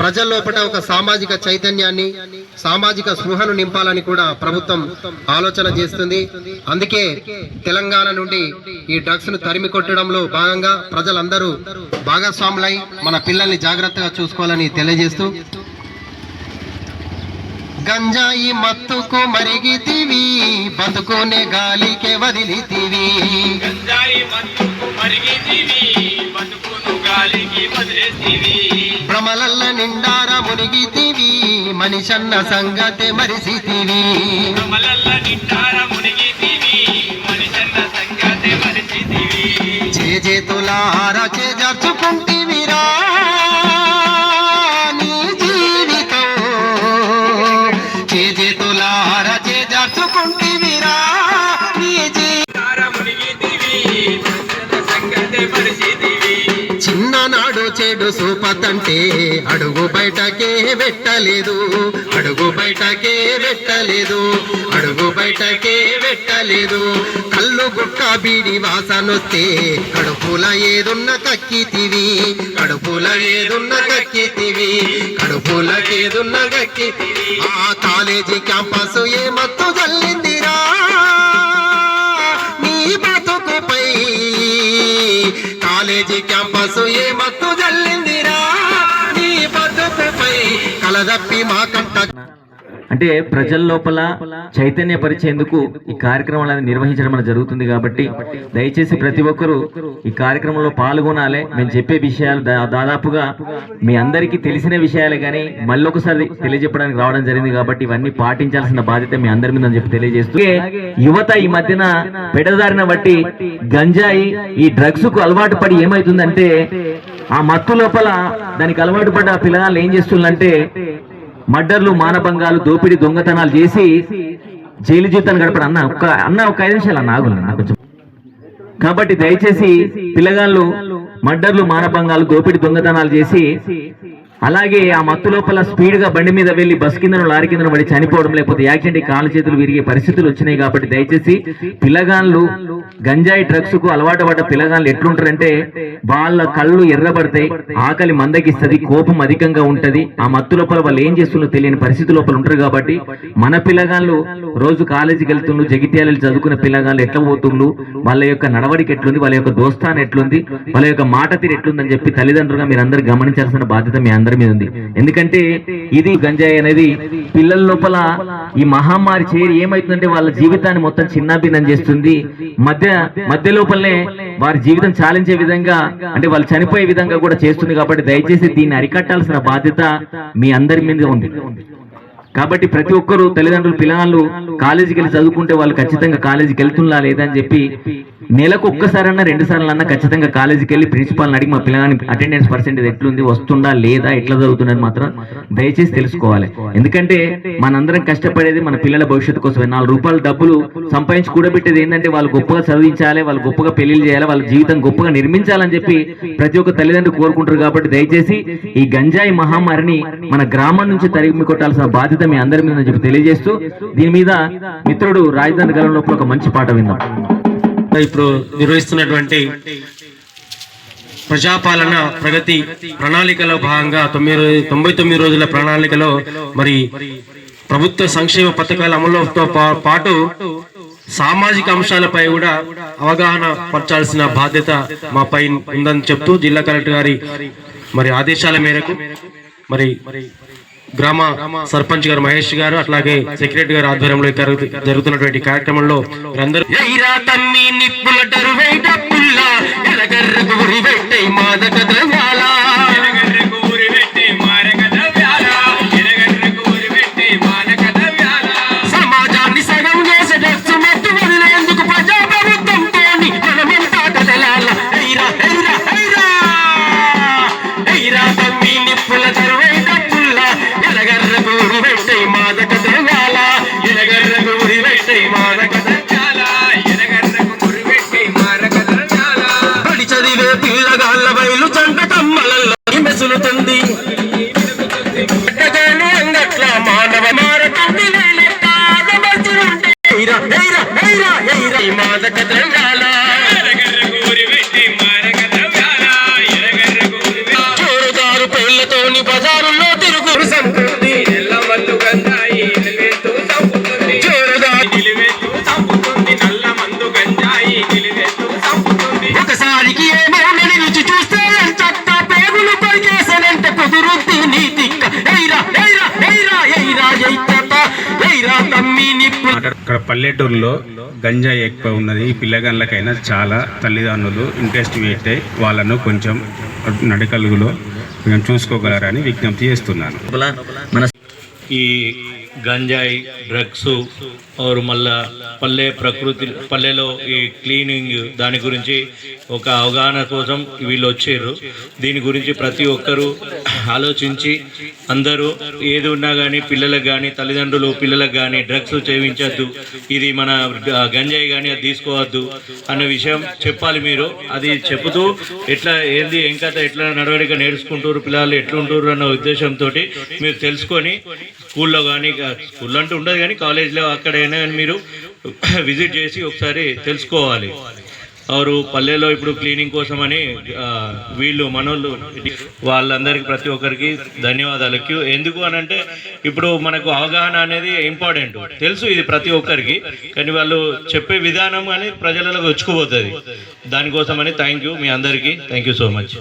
ప్రజల లోపల ఒక సామాజిక చైతన్యాన్ని సామాజిక స్పృహను నింపాలని కూడా ప్రభుత్వం ఆలోచన చేస్తుంది. అందుకే తెలంగాణ నుండి ఈ డ్రగ్స్ ను తరిమి కొట్టడంలో భాగంగా ప్రజలందరూ భాగస్వాములై మన పిల్లల్ని జాగ్రత్తగా చూసుకోవాలని తెలియజేస్తూ, గంజాయి మత్తుకు మరిగితివి బతుకునే గాలికే వదిలితివి, భ్రమలల్ల నిండార మునిగితివి మనిషన్న సంగతే మరిసితివి, చేతులార చేజర్చుకుంటివిరా నీ జీవితం, చేతులార చేజర్చుకుంటివిరా నీ చిన్ననాడు చెడు సూపతంటే అడుగు బయటకే పెట్టలేదు, అడుగు బయటకే పెట్టలేదు, అడుగు బయటకే పెట్టలేదు, కళ్ళు గుక్క బీడి వాసనొస్తే కడుపుల ఏదున్న కక్కితివి, కడుపుల ఏదున్న కక్కితివి, కడుపుల ఏదున్న కక్కితివి, ఆ కాలేజీ క్యాంపస్ ఏ మత్తు జల్లిందిరా నీ బతుకుపై, కాలేజీ క్యాంపస్ ఏ మత్తు జల్లిందిరా నీ బతుకుపై, కలదప్పి మా కంట. అంటే ప్రజల లోపల చైతన్యపరిచేందుకు ఈ కార్యక్రమాలను నిర్వహించడం అనేది జరుగుతుంది. కాబట్టి దయచేసి ప్రతి ఒక్కరూ ఈ కార్యక్రమంలో పాల్గొనాలి. మేము చెప్పే విషయాలు దాదాపుగా మీ అందరికీ తెలిసిన విషయాలే కానీ మళ్ళొకసారి తెలియజెప్పడానికి రావడం జరిగింది. కాబట్టి ఇవన్నీ పాటించాల్సిన బాధ్యత మీ అందరి మీద అని చెప్పి తెలియజేస్తూ, యువత ఈ మధ్యన పెడదారిన బట్టి గంజాయి ఈ డ్రగ్స్ కు అలవాటు పడి ఏమైతుందంటే ఆ మత్తు లోపల దానికి అలవాటు పడ్డ పిల్లగాళ్ళు ఏం చేస్తుందంటే మర్డర్లు, మానభంగాలు, దోపిడీ, దొంగతనాలు చేసి జైలు జీవితాన్ని గడపడం. అన్న ఒక 5 నిమిషాలు అన్న ఆగులు నాకు కొంచెం. కాబట్టి దయచేసి పిల్లగాళ్ళు మర్డర్లు, మానభంగాలు, దోపిడీ, దొంగతనాలు చేసి అలాగే ఆ మత్తు లోపల స్పీడ్ గా బండి మీద వెళ్లి బస్ కిందను, లారీ కిందను పడి చనిపోవడం, లేకపోతే యాక్సిడెంట్ కాళ్ళ చేతులు విరిగే పరిస్థితులు వచ్చినాయి. కాబట్టి దయచేసి పిల్లగాళ్ళు గంజాయి డ్రగ్స్ కు అలవాటు పడ్డ పిల్లగాళ్ళు ఎట్లుంటారంటే వాళ్ళ కళ్ళు ఎర్రబడతాయి, ఆకలి మందగిస్తుంది, కోపం అధికంగా ఉంటది. ఆ మత్తు లోపల వాళ్ళు ఏం చేస్తున్నారో తెలియని పరిస్థితి లోపల ఉంటారు. కాబట్టి మన పిల్లగాళ్ళు రోజు కాలేజీకి వెళ్తుండ్రు, జగిత్యాలు చదువుకున్న పిల్లగాళ్ళు ఎట్లా పోతుండ్రు, వాళ్ళ యొక్క నడవడికి ఎట్లుంది, వాళ్ళ యొక్క దోస్తాన్ ఎట్లుంది, వాళ్ళ యొక్క మాట తీరు ఎట్లుందని చెప్పి తల్లిదండ్రులుగా మీరు అందరూ గమనించాల్సిన బాధ్యత మీ అందరి మీద ఉంది. ఎందుకంటే ఇది గంజాయి అనేది పిల్లల లోపల ఈ మహమ్మారి చేరి ఏమైతుందంటే వాళ్ళ జీవితాన్ని మొత్తం చిన్నాభిన్నం చేస్తుంది. మధ్య లోపలనే వారి జీవితం చాలించే విధంగా, అంటే వాళ్ళు చనిపోయే విధంగా కూడా చేస్తుంది. కాబట్టి దయచేసి దీన్ని అరికట్టాల్సిన బాధ్యత మీ అందరి మీద ఉంది. కాబట్టి ప్రతి ఒక్కరు తల్లిదండ్రులు పిల్లలు కాలేజీకి వెళ్ళి చదువుకుంటే వాళ్ళు ఖచ్చితంగా కాలేజీకి వెళ్తున్నా లేదా అని చెప్పి నెలకు ఒక్కసారన్నా 2 సార్లు ఖచ్చితంగా కాలేజీకి వెళ్ళి ప్రిన్సిపాల్ని అడిగి మా పిల్లగాని అటెండెన్స్ పర్సెంటేజ్ ఎట్లుంది, వస్తుందా లేదా, ఎట్లా చదువుతున్నది మాత్రం దయచేసి తెలుసుకోవాలి. ఎందుకంటే మనందరం కష్టపడేది మన పిల్లల భవిష్యత్తు కోసమే. 4 రూపాయలు డబ్బులు సంపాదించి కూడబెట్టేది ఏంటంటే వాళ్ళు గొప్పగా చదివించాలి, వాళ్ళు గొప్పగా పెళ్లిళ్ళు చేయాలి, వాళ్ళ జీవితం గొప్పగా నిర్మించాలని చెప్పి ప్రతి ఒక్క తల్లిదండ్రులు కోరుకుంటారు. కాబట్టి దయచేసి ఈ గంజాయి మహమ్మారిని మన గ్రామం నుంచి తరిమి కొట్టాల్సిన బాధ్యత మీ అందరి మీద చెప్పి తెలియజేస్తూ, దీని మీద మిత్రుడు రాజధాని గలం లోపల ఒక మంచి పాట విందాం. ఇప్పుడు నిర్వహిస్తున్నటువంటి ప్రజాపాలన ప్రగతి ప్రణాళికలో భాగంగా 99 రోజుల ప్రణాళికలో మరి ప్రభుత్వ సంక్షేమ పథకాల అమలుతో పాటు సామాజిక అంశాలపై కూడా అవగాహన పరచాల్సిన బాధ్యత మాపై ఉందని చెప్తూ జిల్లా కలెక్టర్ గారి మరి ఆదేశాల మేరకు మరి గ్రామ సర్పంచ్ గారు మహేష్ గారు అట్లాగే సెక్రటరీ గారు ఆధ్వర్యంలో జరుగుతున్నటువంటి కార్యక్రమంలో అందరూ సమాజాన్ని సగం చేసే వదిలేందుకు ప్రజాప్రభుత్వంతో నిప్పుల తరువైట మాదక ద్రవ్యాల ఎనగర్రకు ఉరివెట్టి మాదక ద్రవ్యాల ఎనగర్రకు ఉరివెట్టి మాదక ద్రవ్యాల పడి చదివే పిల్లగాళ్ళ బయలు చంట కమ్మలలో మెసులుతుంది. అంగట్ల మానవ మారతుంది మాదక ద్రవ్యాల ఎనగర్రకు ఉరివెట్టి మాదక ద్రవ్యాల ఎనగర్రకు ఉరివెట్టి చోరుదారు పేర్లతోని పల్లెటూరులో గంజాయి ఎక్కువ ఉన్నది. ఈ పిల్లగాళ్ళకైనా చాలా తల్లిదండ్రులు ఇంట్రెస్ట్ పెట్టి వాళ్ళను కొంచెం నడకలుగులో కొంచెం చూసుకోగలరని విజ్ఞప్తి చేస్తున్నాను. మన ఈ గంజాయి డ్రగ్స్ और మళ్ళా పల్లెలో ఈ క్లీనింగ్ దాని గురించి ఒక అవగాహన కోసం వీళ్ళు వచ్చారు. దీని గురించి ప్రతి ఒక్కరూ ఆలోచించి అందరూ ఏది ఉన్నా కానీ పిల్లలకు కానీ తల్లిదండ్రులు పిల్లలకు కానీ డ్రగ్స్ సేవించద్దు, ఇది మన గంజాయి కానీ అది తీసుకోవద్దు అన్న విషయం చెప్పాలి. మీరు అది చెబుతూ ఎట్లా ఏంది ఇంకా ఎట్లా నడవడిక నేర్చుకుంటారు పిల్లలు ఎట్లుంటారు అన్న ఉద్దేశంతో మీరు తెలుసుకొని స్కూల్లో కానీ స్కూల్లో అంటూ ఉండదు కానీ కాలేజ్లో అక్కడైనా మీరు విజిట్ చేసి ఒకసారి తెలుసుకోవాలి. వారు పల్లెలో ఇప్పుడు క్లీనింగ్ కోసమని వీళ్ళు మనోళ్ళు వాళ్ళందరికీ ప్రతి ఒక్కరికి ధన్యవాదాలు. ఎందుకు అని అంటే ఇప్పుడు మనకు అవగాహన అనేది ఇంపార్టెంట్, తెలుసు ఇది ప్రతి ఒక్కరికి, కానీ వాళ్ళు చెప్పే విధానం అనేది ప్రజలకు వచ్చుకుపోతుంది. దానికోసమని థ్యాంక్ యూ మీ అందరికీ, థ్యాంక్ యూ సో మచ్.